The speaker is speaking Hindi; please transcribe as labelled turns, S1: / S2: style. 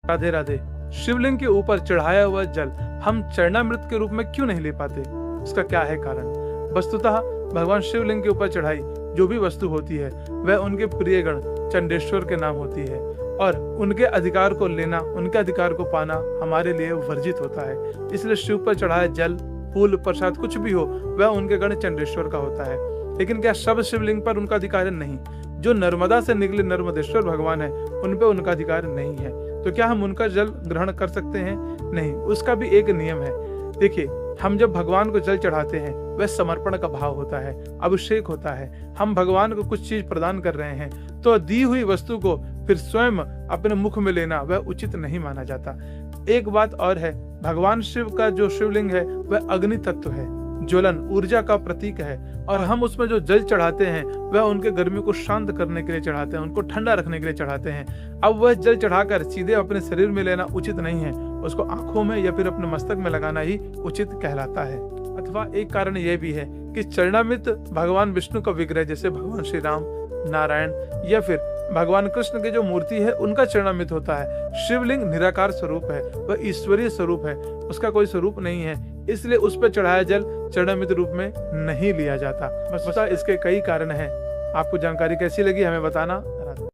S1: राधे राधे। शिवलिंग के ऊपर चढ़ाया हुआ जल हम चरणामृत के रूप में क्यों नहीं ले पाते? उसका क्या है कारण? वस्तुतः भगवान शिवलिंग के ऊपर चढ़ाई जो भी वस्तु होती है वह उनके प्रियगण चंडेश्वर के नाम होती है और उनके अधिकार को लेना, उनके अधिकार को पाना हमारे लिए वर्जित होता है। इसलिए शिव पर चढ़ाया जल, फूल, प्रसाद कुछ भी हो वह उनके गण चंडेश्वर का होता है। लेकिन क्या सब शिवलिंग पर उनका अधिकार नहीं? जो नर्मदा से निकले नर्मदेश्वर भगवान है उन पे उनका अधिकार नहीं है। तो क्या हम उनका जल ग्रहण कर सकते हैं? नहीं, उसका भी एक नियम है। देखिए, हम जब भगवान को जल चढ़ाते हैं वह समर्पण का भाव होता है, अभिषेक होता है। हम भगवान को कुछ चीज प्रदान कर रहे हैं तो दी हुई वस्तु को फिर स्वयं अपने मुख में लेना वह उचित नहीं माना जाता। एक बात और है, भगवान शिव का जो शिवलिंग है वह अग्नि तत्व है, ज्वलन, ऊर्जा का प्रतीक है और हम उसमें जो जल चढ़ाते हैं वह उनके गर्मी को शांत करने के लिए चढ़ाते हैं, उनको ठंडा रखने के लिए चढ़ाते हैं। अब वह जल चढ़ाकर सीधे अपने शरीर में लेना उचित नहीं है, उसको आंखों में या फिर अपने मस्तक में लगाना ही उचित कहलाता है। अथवा एक कारण यह भी है कि चरणामृत भगवान विष्णु का विग्रह जैसे भगवान श्री राम, नारायण या फिर भगवान कृष्ण की जो मूर्ति है उनका चरणामृत होता है। शिवलिंग निराकार स्वरूप है, वह ईश्वरीय स्वरूप है, उसका कोई स्वरूप नहीं है, इसलिए उस पर चढ़ाया जल चरणामृत रूप में नहीं लिया जाता। बस इसके कई कारण हैं। आपको जानकारी कैसी लगी हमें बताना